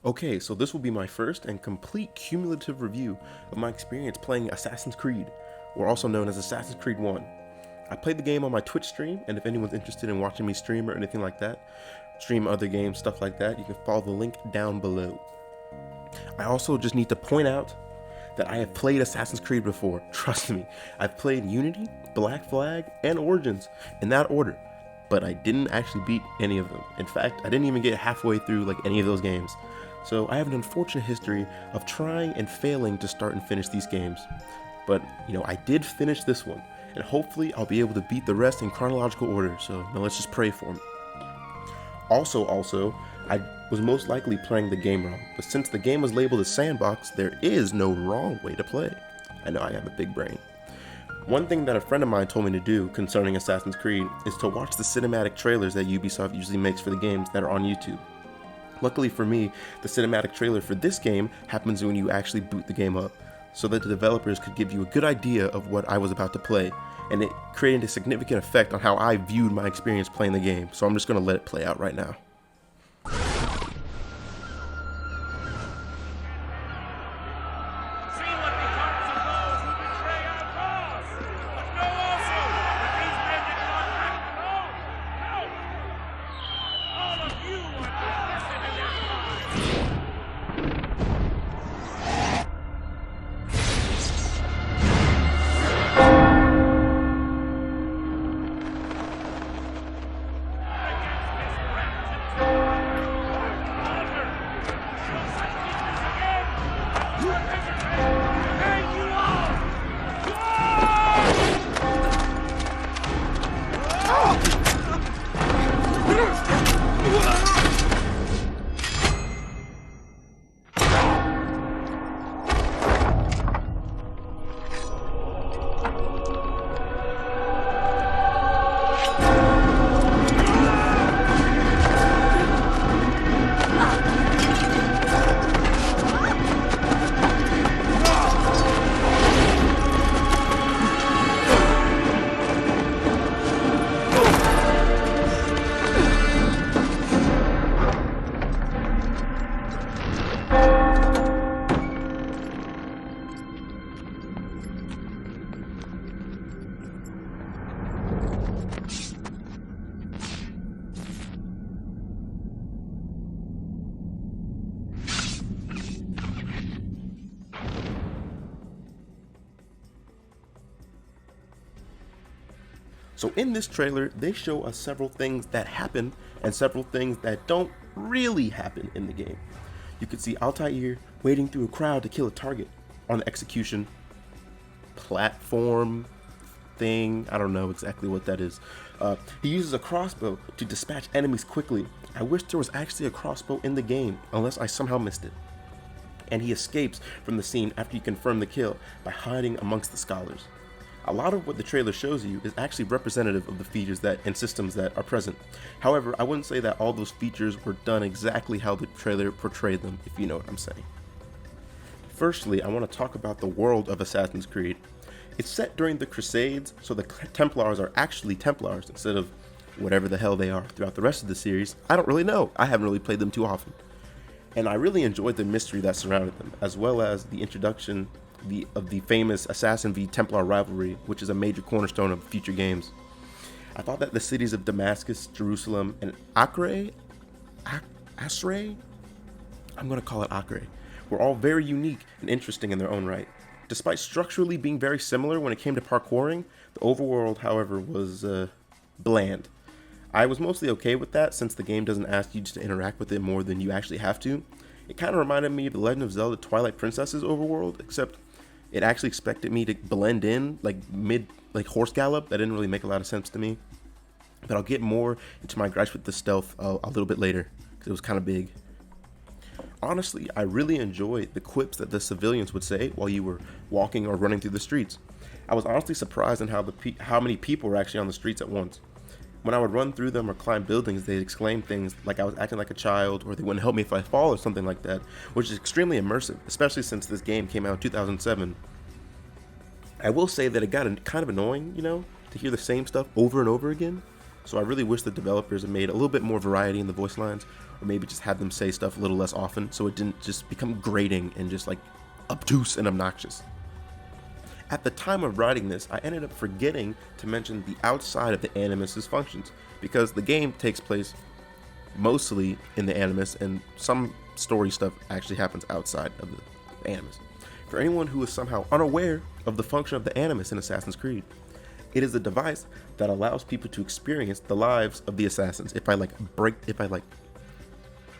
Okay, so this will be my first and complete cumulative review of my experience playing Assassin's Creed, or also known as Assassin's Creed 1. I played the game on my Twitch stream, and if anyone's interested in watching me stream or anything like that, stream other games, stuff like that, you can follow the link down below. I also just need to point out that I have played Assassin's Creed before, trust me. I've played Unity, Black Flag, and Origins in that order, but I didn't actually beat any of them. In fact, I didn't even get halfway through like any of those games. So I have an unfortunate history of trying and failing to start and finish these games. But, I did finish this one, and hopefully I'll be able to beat the rest in chronological order, so let's just pray for me. Also, I was most likely playing the game wrong, but since the game was labeled as sandbox, there is no wrong way to play. I know I have a big brain. One thing that a friend of mine told me to do concerning Assassin's Creed is to watch the cinematic trailers that Ubisoft usually makes for the games that are on YouTube. Luckily for me, the cinematic trailer for this game happens when you actually boot the game up, so that the developers could give you a good idea of what I was about to play, and it created a significant effect on how I viewed my experience playing the game, so I'm just going to let it play out right now. So in this trailer, they show us several things that happen and several things that don't really happen in the game. You can see Altair wading through a crowd to kill a target on the execution platform thing. I don't know exactly what that is. He uses a crossbow to dispatch enemies quickly. I wish there was actually a crossbow in the game, unless I somehow missed it. And he escapes from the scene after you confirm the kill by hiding amongst the scholars. A lot of what the trailer shows you is actually representative of the features and systems that are present. However, I wouldn't say that all those features were done exactly how the trailer portrayed them, if you know what I'm saying. Firstly, I want to talk about the world of Assassin's Creed. It's set during the Crusades, so the Templars are actually Templars instead of whatever the hell they are throughout the rest of the series. I don't really know. I haven't really played them too often. And I really enjoyed the mystery that surrounded them, as well as the introduction of the famous Assassin v Templar rivalry, which is a major cornerstone of future games. I thought that the cities of Damascus, Jerusalem, and Acre, I'm going to call it Acre, were all very unique and interesting in their own right. Despite structurally being very similar when it came to parkouring, the overworld, however, was bland. I was mostly okay with that since the game doesn't ask you to interact with it more than you actually have to. It kind of reminded me of The Legend of Zelda Twilight Princess's overworld, except it actually expected me to blend in like horse gallop. That didn't really make a lot of sense to me. But I'll get more into my gripes with the stealth a little bit later because it was kind of big. Honestly, I really enjoyed the quips that the civilians would say while you were walking or running through the streets. I was honestly surprised at how many people were actually on the streets at once. When I would run through them or climb buildings, they'd exclaim things like I was acting like a child, or they wouldn't help me if I fall or something like that, which is extremely immersive, especially since this game came out in 2007. I will say that it got kind of annoying, to hear the same stuff over and over again. So I really wish the developers had made a little bit more variety in the voice lines, or maybe just had them say stuff a little less often so it didn't just become grating and just like obtuse and obnoxious. At the time of writing this, I ended up forgetting to mention the outside of the Animus's functions, because the game takes place mostly in the Animus, and some story stuff actually happens outside of the Animus. For anyone who is somehow unaware of the function of the Animus in Assassin's Creed, it is a device that allows people to experience the lives of the assassins. If I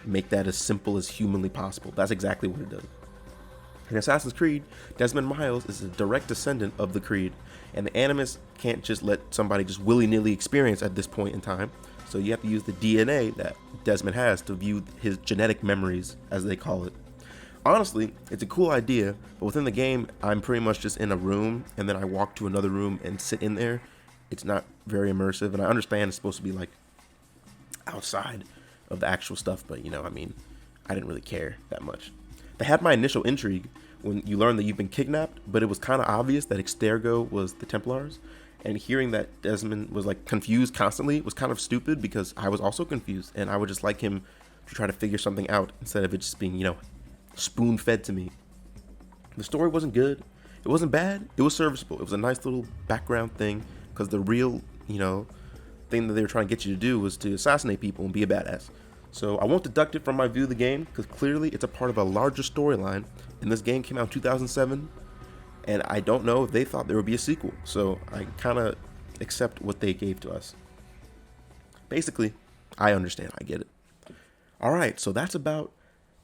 make that as simple as humanly possible, that's exactly what it does. In Assassin's Creed, Desmond Miles is a direct descendant of the Creed, and the Animus can't just let somebody just willy-nilly experience at this point in time, so you have to use the DNA that Desmond has to view his genetic memories, as they call it. Honestly, it's a cool idea, but within the game, I'm pretty much just in a room, and then I walk to another room and sit in there. It's not very immersive, and I understand it's supposed to be like outside of the actual stuff, but I didn't really care that much. They had my initial intrigue when you learn that you've been kidnapped, but it was kind of obvious that Extergo was the Templars, and hearing that Desmond was like confused constantly was kind of stupid, because I was also confused, and I would just like him to try to figure something out instead of it just being, spoon-fed to me. The story wasn't good. It wasn't bad. It was serviceable. It was a nice little background thing, because the real, thing that they were trying to get you to do was to assassinate people and be a badass. So I won't deduct it from my view of the game, because clearly it's a part of a larger storyline, and this game came out in 2007, and I don't know if they thought there would be a sequel, so I kind of accept what they gave to us. Basically, I understand. I get it. Alright, so that's about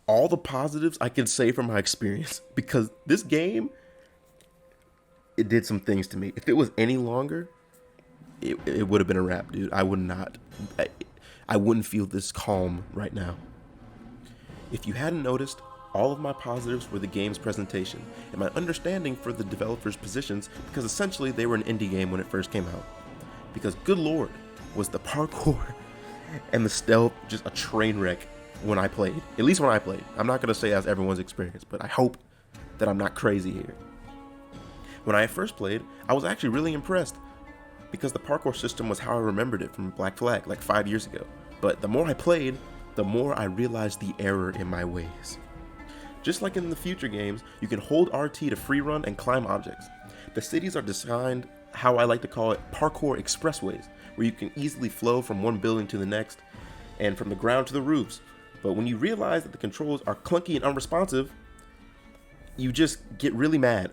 all the positives I can say from my experience, because this game, it did some things to me. If it was any longer, it would have been a wrap, dude. I wouldn't feel this calm right now. If you hadn't noticed, all of my positives were the game's presentation and my understanding for the developers' positions, because essentially they were an indie game when it first came out. Because good lord, was the parkour and the stealth just a train wreck when I played. At least when I played. I'm not going to say that's everyone's experience, but I hope that I'm not crazy here. When I first played, I was actually really impressed, because the parkour system was how I remembered it from Black Flag like 5 years ago. But the more I played, the more I realized the error in my ways. Just like in the future games, you can hold RT to free run and climb objects. The cities are designed how I like to call it parkour expressways, where you can easily flow from one building to the next and from the ground to the roofs. But when you realize that the controls are clunky and unresponsive, you just get really mad.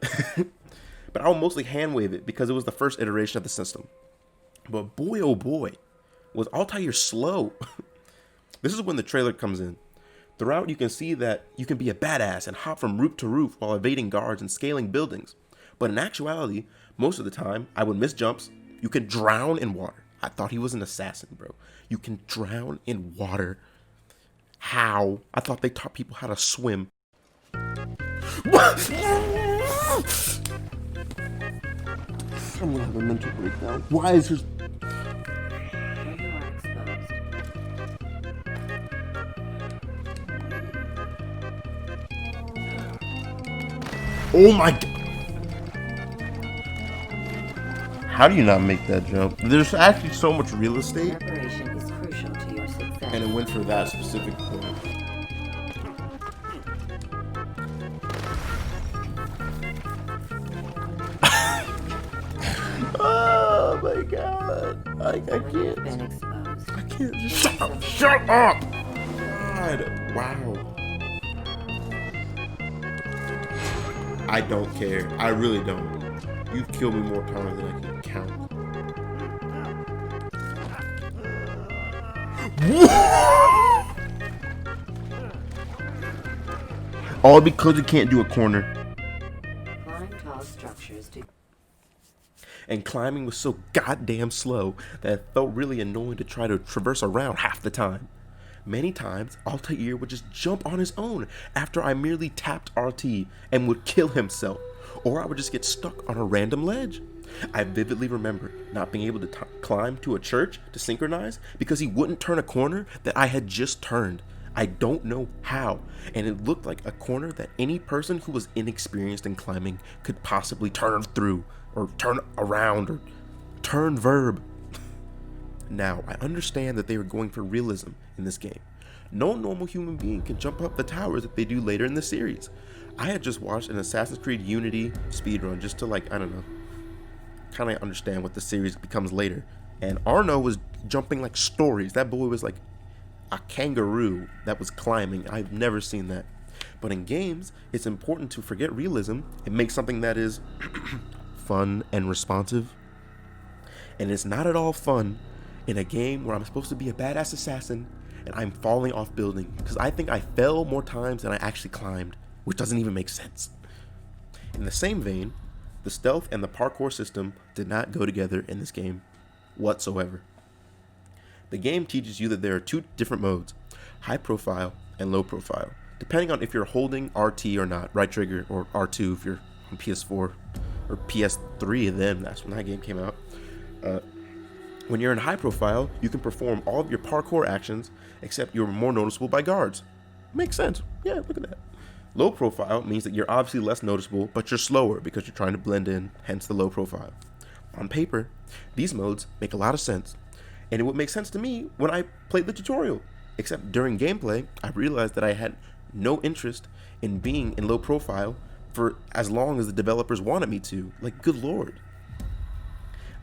But I'll mostly hand wave it because it was the first iteration of the system. But boy oh boy, was Altair slow. This is when the trailer comes in. Throughout, you can see that you can be a badass and hop from roof to roof while evading guards and scaling buildings. But in actuality, most of the time, I would miss jumps. You can drown in water. I thought he was an assassin, bro. You can drown in water. How? I thought they taught people how to swim. I'm gonna have a mental breakdown. Why is this? Oh my god. How do you not make that jump? There's actually so much real estate. Preparation is crucial to your success. And it went for that specific point. Oh my god. I can't. Been exposed. I can't. Just shut up. God. Wow. I don't care. I really don't. You've killed me more times than I can count. All because you can't do a corner. Climb tall structures to... And climbing was so goddamn slow that it felt really annoying to try to traverse around half the time. Many times, Altair would just jump on his own after I merely tapped RT and would kill himself, or I would just get stuck on a random ledge. I vividly remember not being able to climb to a church to synchronize because he wouldn't turn a corner that I had just turned. I don't know how, and it looked like a corner that any person who was inexperienced in climbing could possibly turn through, or turn around, or turn verb. Now, I understand that they were going for realism in this game. No normal human being can jump up the towers that they do later in the series. I had just watched an Assassin's Creed Unity speedrun just to kind of understand what the series becomes later. And Arno was jumping like stories. That boy was like a kangaroo that was climbing. I've never seen that. But in games, it's important to forget realism and make something that is fun and responsive. And it's not at all fun in a game where I'm supposed to be a badass assassin and I'm falling off building, because I think I fell more times than I actually climbed, which doesn't even make sense. In the same vein, the stealth and the parkour system did not go together in this game whatsoever. The game teaches you that there are two different modes, high profile and low profile, depending on if you're holding RT or not, right trigger, or R2 if you're on PS4 or PS3 then, that's when that game came out. When you're in high profile, you can perform all of your parkour actions, except you're more noticeable by guards. Makes sense. Yeah, look at that. Low profile means that you're obviously less noticeable, but you're slower because you're trying to blend in, hence the low profile. On paper, these modes make a lot of sense, and it would make sense to me when I played the tutorial, except during gameplay, I realized that I had no interest in being in low profile for as long as the developers wanted me to. Like, good lord.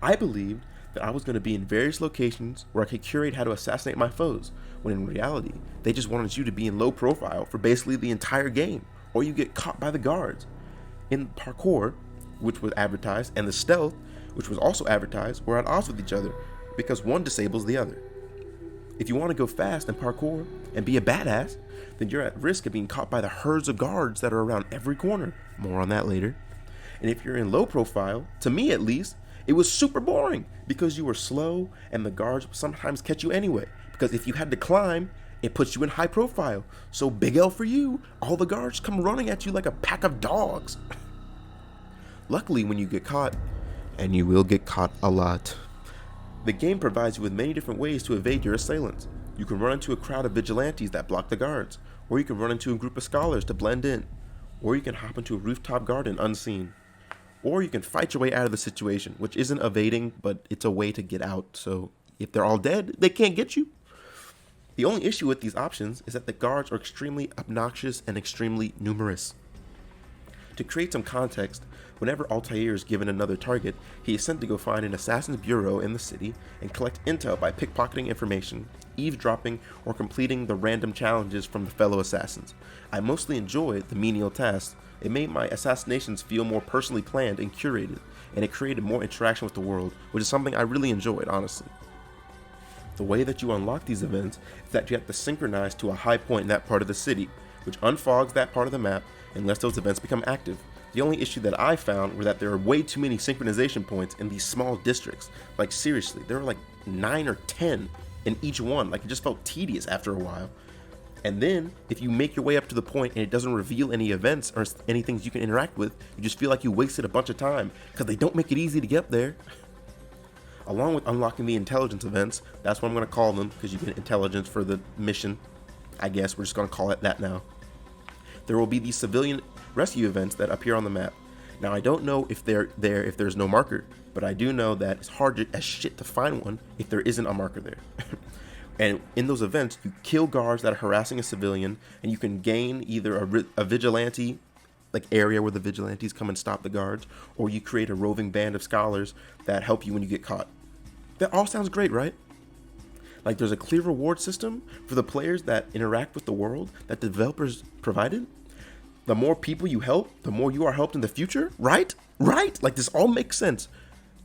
I believed that I was going to be in various locations where I could curate how to assassinate my foes, when in reality, they just wanted you to be in low profile for basically the entire game, or you get caught by the guards. In parkour, which was advertised, and the stealth, which was also advertised, were at odds with each other, because one disables the other. If you want to go fast in parkour and be a badass, then you're at risk of being caught by the herds of guards that are around every corner. More on that later. And if you're in low profile, to me at least, it was super boring because you were slow and the guards would sometimes catch you anyway. Because if you had to climb, it puts you in high profile. So big L for you, all the guards come running at you like a pack of dogs. Luckily, when you get caught, and you will get caught a lot, the game provides you with many different ways to evade your assailants. You can run into a crowd of vigilantes that block the guards, or you can run into a group of scholars to blend in, or you can hop into a rooftop garden unseen. Or you can fight your way out of the situation, which isn't evading, but it's a way to get out. So if they're all dead, they can't get you. The only issue with these options is that the guards are extremely obnoxious and extremely numerous. To create some context, whenever Altair is given another target, he is sent to go find an assassin's bureau in the city and collect intel by pickpocketing information, eavesdropping, or completing the random challenges from the fellow assassins. I mostly enjoy the menial tasks. It made my assassinations feel more personally planned and curated, and it created more interaction with the world, which is something I really enjoyed, honestly. The way that you unlock these events is that you have to synchronize to a high point in that part of the city, which unfogs that part of the map unless those events become active. The only issue that I found were that there are way too many synchronization points in these small districts. Like, seriously, there were like 9 or 10 in each one. Like, it just felt tedious after a while. And then, if you make your way up to the point and it doesn't reveal any events or any things you can interact with, you just feel like you wasted a bunch of time because they don't make it easy to get up there. Along with unlocking the intelligence events, that's what I'm going to call them, because you get intelligence for the mission. I guess we're just going to call it that now. There will be these civilian rescue events that appear on the map. Now, I don't know if they're there if there's no marker, but I do know that it's hard as shit to find one if there isn't a marker there. And in those events, you kill guards that are harassing a civilian, and you can gain either a vigilante, like area where the vigilantes come and stop the guards, or you create a roving band of scholars that help you when you get caught. That all sounds great, right? Like, there's a clear reward system for the players that interact with the world that the developers provided. The more people you help, the more you are helped in the future, right? Right? Like, this all makes sense.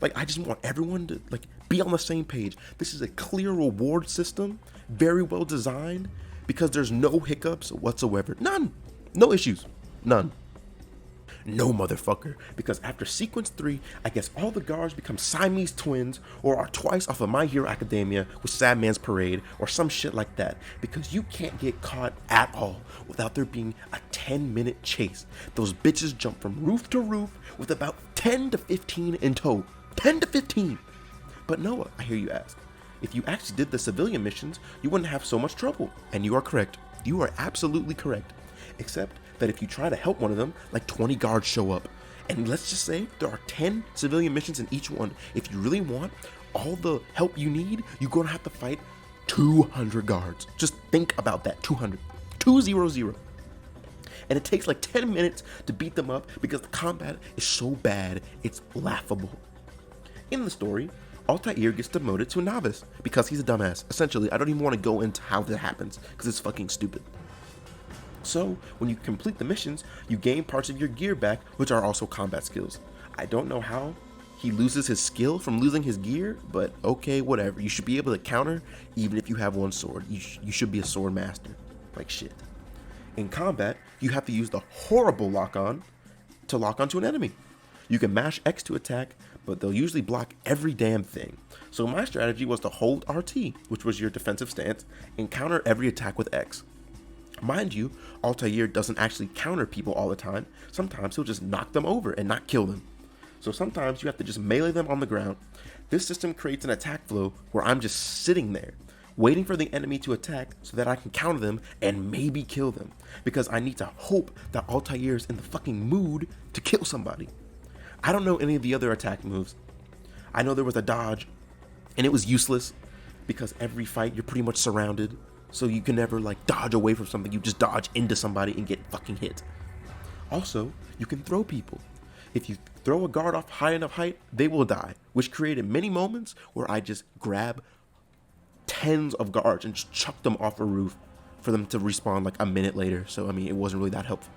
Like, I just want everyone to, like, be on the same page. This is a clear reward system, very well designed, because there's no hiccups whatsoever. None. No issues. None. No, motherfucker, because after sequence 3, I guess all the guards become Siamese twins or are twice off of My Hero Academia with Sad Man's Parade or some shit like that, because you can't get caught at all without there being a 10-minute chase. Those bitches jump from roof to roof with about 10 to 15 in tow. 10 to 15! But Noah, I hear you ask, if you actually did the civilian missions, you wouldn't have so much trouble. And you are correct. You are absolutely correct. Except that if you try to help one of them, like 20 guards show up. And let's just say there are 10 civilian missions in each one. If you really want, all the help you need, you're gonna have to fight 200 guards. Just think about that, 200. 200. And it takes like 10 minutes to beat them up because the combat is so bad, it's laughable. In the story, Altair gets demoted to a novice because he's a dumbass. Essentially, I don't even want to go into how that happens because it's fucking stupid. So, when you complete the missions, you gain parts of your gear back, which are also combat skills. I don't know how he loses his skill from losing his gear, but okay, whatever. You should be able to counter even if you have one sword. You should be a sword master. Like shit. In combat, you have to use the horrible lock-on to lock onto an enemy. You can mash X to attack, but they'll usually block every damn thing. So my strategy was to hold RT, which was your defensive stance, and counter every attack with X. Mind you, Altair doesn't actually counter people all the time. Sometimes he'll just knock them over and not kill them. So sometimes you have to just melee them on the ground. This system creates an attack flow where I'm just sitting there, waiting for the enemy to attack so that I can counter them and maybe kill them. Because I need to hope that Altair is in the fucking mood to kill somebody. I don't know any of the other attack moves. I know there was a dodge, and it was useless because every fight you're pretty much surrounded. So you can never like dodge away from something, you just dodge into somebody and get fucking hit. Also, you can throw people. If you throw a guard off high enough height, they will die, which created many moments where I just grab tens of guards and just chuck them off a roof for them to respawn like a minute later. So, I mean, it wasn't really that helpful.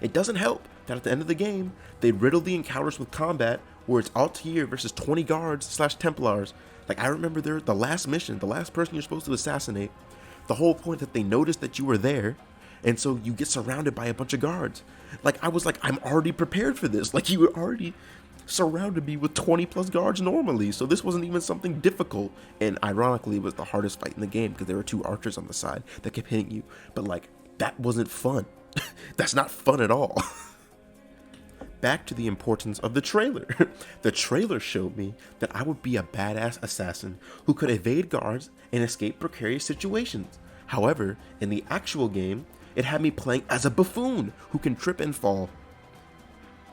It doesn't help that at the end of the game, they riddle the encounters with combat where it's Altair versus 20 guards / Templars. Like, I remember the last mission, the last person you're supposed to assassinate, the whole point that they noticed that you were there, and so you get surrounded by a bunch of guards. Like, I was like, I'm already prepared for this. Like, you were already surrounded me with 20 plus guards normally, so this wasn't even something difficult. And ironically, it was the hardest fight in the game because there were 2 archers on the side that kept hitting you. But like, that wasn't fun. That's not fun at all. Back to the importance of the trailer. The trailer showed me that I would be a badass assassin who could evade guards and escape precarious situations. However, in the actual game, it had me playing as a buffoon who can trip and fall.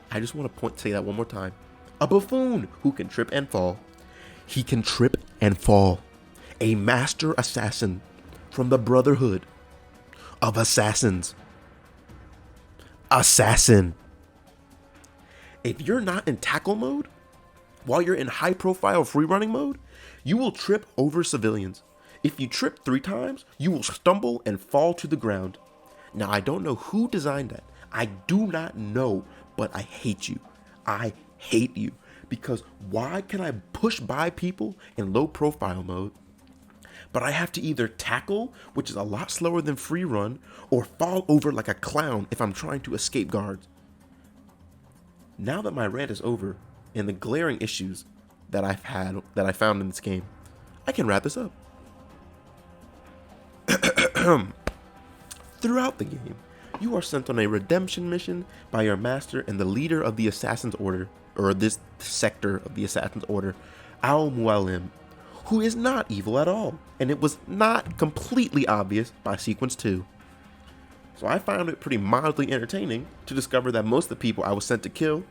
I just want to say that one more time. A buffoon who can trip and fall. He can trip and fall. A master assassin from the Brotherhood of Assassins. Assassin. If you're not in tackle mode, while you're in high profile free running mode, you will trip over civilians. If you trip 3 times, you will stumble and fall to the ground. Now, I don't know who designed that. I do not know, but I hate you. I hate you. Because why can I push by people in low profile mode, but I have to either tackle, which is a lot slower than free run, or fall over like a clown if I'm trying to escape guards? Now that my rant is over and the glaring issues that I found in this game, I can wrap this up. Throughout the game, you are sent on a redemption mission by your master and the leader of the Assassin's Order, or this sector of the Assassin's Order, Al-Mualim, who is not evil at all, and it was not completely obvious by Sequence 2. So I found it pretty mildly entertaining to discover that most of the people I was sent to kill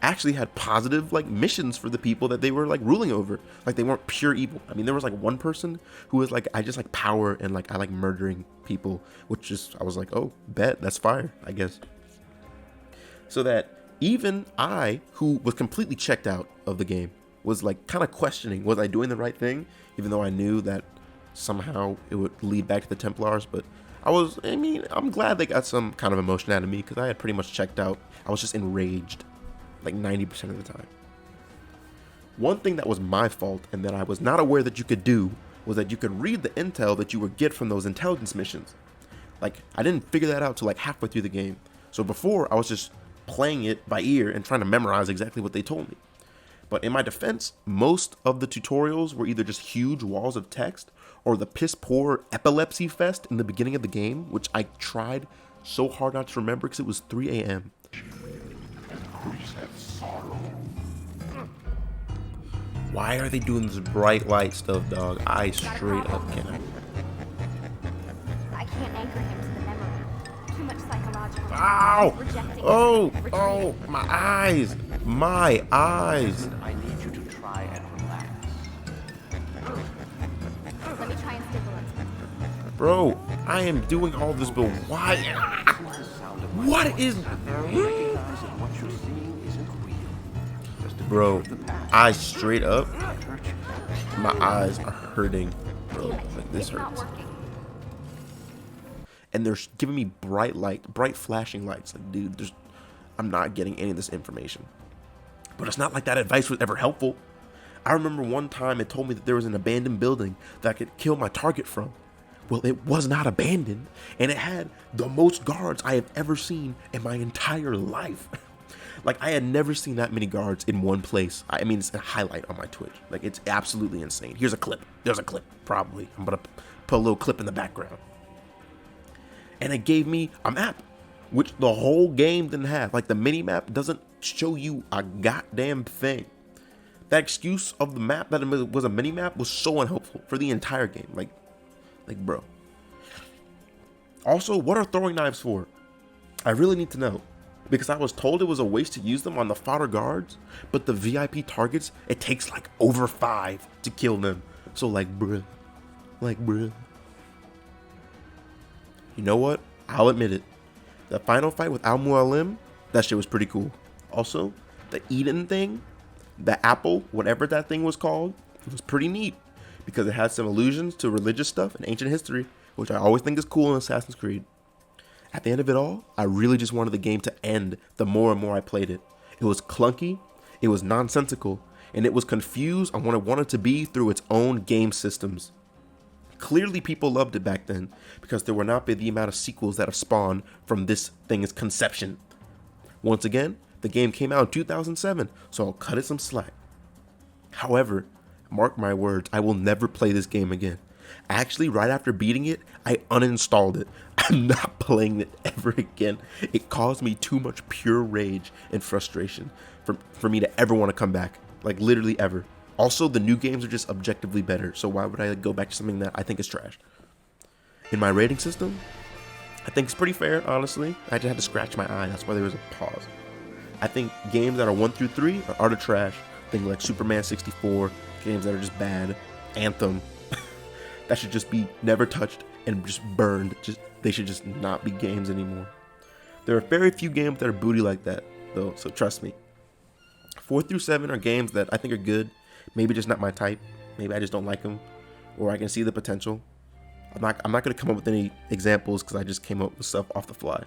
actually had positive like missions for the people that they were like ruling over. Like, they weren't pure evil. I mean, there was like one person who was like, I just like power and like I like murdering people, which is, I was like, oh, bet, that's fire, I guess. So that even I, who was completely checked out of the game, was like kind of questioning, was I doing the right thing? Even though I knew that somehow it would lead back to the Templars. But I'm glad they got some kind of emotion out of me because I had pretty much checked out. I was just enraged like 90% of the time. One thing that was my fault and that I was not aware that you could do was that you could read the intel that you would get from those intelligence missions. Like, I didn't figure that out till like halfway through the game. So before, I was just playing it by ear and trying to memorize exactly what they told me. But in my defense, most of the tutorials were either just huge walls of text or the piss poor epilepsy fest in the beginning of the game, which I tried so hard not to remember because it was 3 a.m. Why are they doing this bright light stuff, dog? I straight up can't. I can't anchor him to the memory. Too much psychological. Ow! Rejecting Oh! My eyes! My eyes! I need you to try and relax. Bro, I am doing all this, but why? What is... Bro, I straight up, my eyes are hurting, bro. Like, this hurts. And they're giving me bright flashing lights. Like, dude, I'm not getting any of this information. But it's not like that advice was ever helpful. I remember one time it told me that there was an abandoned building that I could kill my target from. Well, it was not abandoned, and it had the most guards I have ever seen in my entire life. Like, I had never seen that many guards in one place. I mean, it's a highlight on my Twitch. Like, it's absolutely insane. Here's a clip. There's a clip, probably. I'm gonna put a little clip in the background. And it gave me a map, which the whole game didn't have. Like, the mini map doesn't show you a goddamn thing. That excuse of the map that it was a mini map was so unhelpful for the entire game. Like, bro. Also, what are throwing knives for? I really need to know. Because I was told it was a waste to use them on the fodder guards, but the VIP targets, it takes like over 5 to kill them. So like, bruh. Like, bruh. You know what? I'll admit it. The final fight with Al Mualim, that shit was pretty cool. Also, the Eden thing, the apple, whatever that thing was called, it was pretty neat. Because it had some allusions to religious stuff and ancient history, which I always think is cool in Assassin's Creed. At the end of it all, I really just wanted the game to end the more and more I played it. It was clunky, it was nonsensical, and it was confused on what it wanted to be through its own game systems. Clearly people loved it back then, because there will not be the amount of sequels that have spawned from this thing's conception. Once again, the game came out in 2007, so I'll cut it some slack. However, mark my words, I will never play this game again. Actually, right after beating it, I uninstalled it. I'm not playing it ever again. It caused me too much pure rage and frustration for me to ever want to come back. Like, literally ever. Also, the new games are just objectively better, so why would I go back to something that I think is trash? In my rating system, I think it's pretty fair, honestly. I just had to scratch my eye, that's why there was a pause. I think games that are 1 through 3 are utter trash. Things like Superman 64, games that are just bad, Anthem, that should just be never touched and just burned. They should just not be games anymore. There are very few games that are booty like that, though, so trust me. 4 through 7 are games that I think are good, maybe just not my type. Maybe I just don't like them, or I can see the potential. I'm not going to come up with any examples because I just came up with stuff off the fly.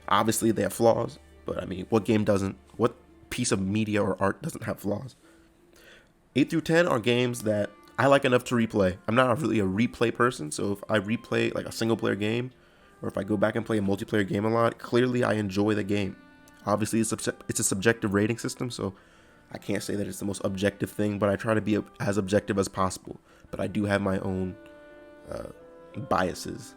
Obviously, they have flaws, but I mean, what game doesn't? What piece of media or art doesn't have flaws? 8 through 10 are games that I like enough to replay. I'm not really a replay person, so if I replay like a single player game, or if I go back and play a multiplayer game a lot, clearly I enjoy the game. Obviously, it's a subjective rating system, so I can't say that it's the most objective thing, but I try to be as objective as possible. But I do have my own biases.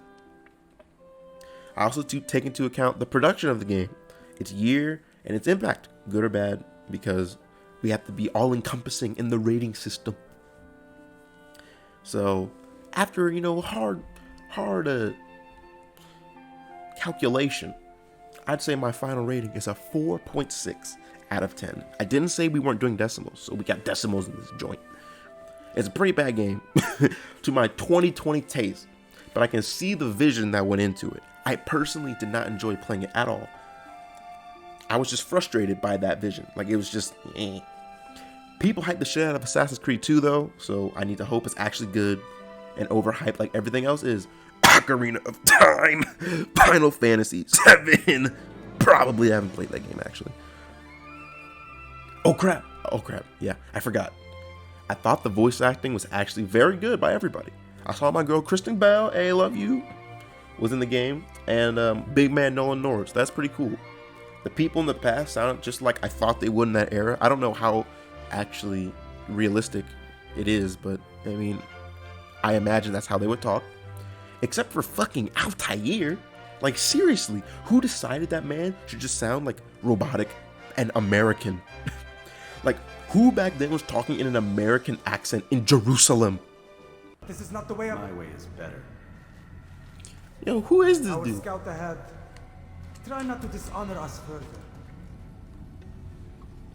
I also take into account the production of the game, its year, and its impact, good or bad, because we have to be all-encompassing in the rating system. So, after, hard calculation, I'd say my final rating is a 4.6 out of 10. I didn't say we weren't doing decimals, so we got decimals in this joint. It's a pretty bad game to my 2020 taste, but I can see the vision that went into it. I personally did not enjoy playing it at all. I was just frustrated by that vision. Like, it was just, People hype the shit out of Assassin's Creed 2 though, so I need to hope it's actually good and overhyped like everything else is. Ocarina of Time, Final Fantasy 7. Probably haven't played that game actually. Oh crap. Yeah, I forgot. I thought the voice acting was actually very good by everybody. I saw my girl Kristen Bell, I love you, was in the game, and big man Nolan North. That's pretty cool. The people in the past sounded just like I thought they would in that era. I don't know how actually realistic it is, but I mean, I imagine that's how they would talk. Except for fucking Altair. Like, seriously, who decided that man should just sound like robotic and American? Like, who back then was talking in an American accent in Jerusalem? This is not the way. My way is better. Yo, who is this Our dude? scout ahead. Try not to dishonor us further.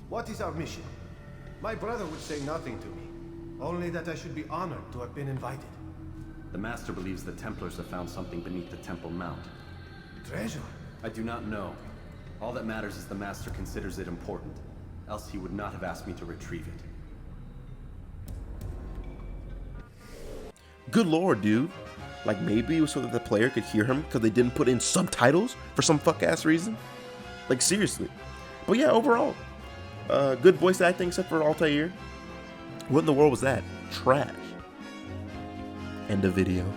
What is our mission? My brother would say nothing to me. Only that I should be honored to have been invited. The Master believes the Templars have found something beneath the Temple Mount. Treasure? I do not know. All that matters is the Master considers it important. Else he would not have asked me to retrieve it. Good lord, dude. Like, maybe it was so that the player could hear him because they didn't put in subtitles for some fuck-ass reason? Like, seriously. But yeah, overall, good voice acting except for Altair. What in the world was that? Trash. End of video.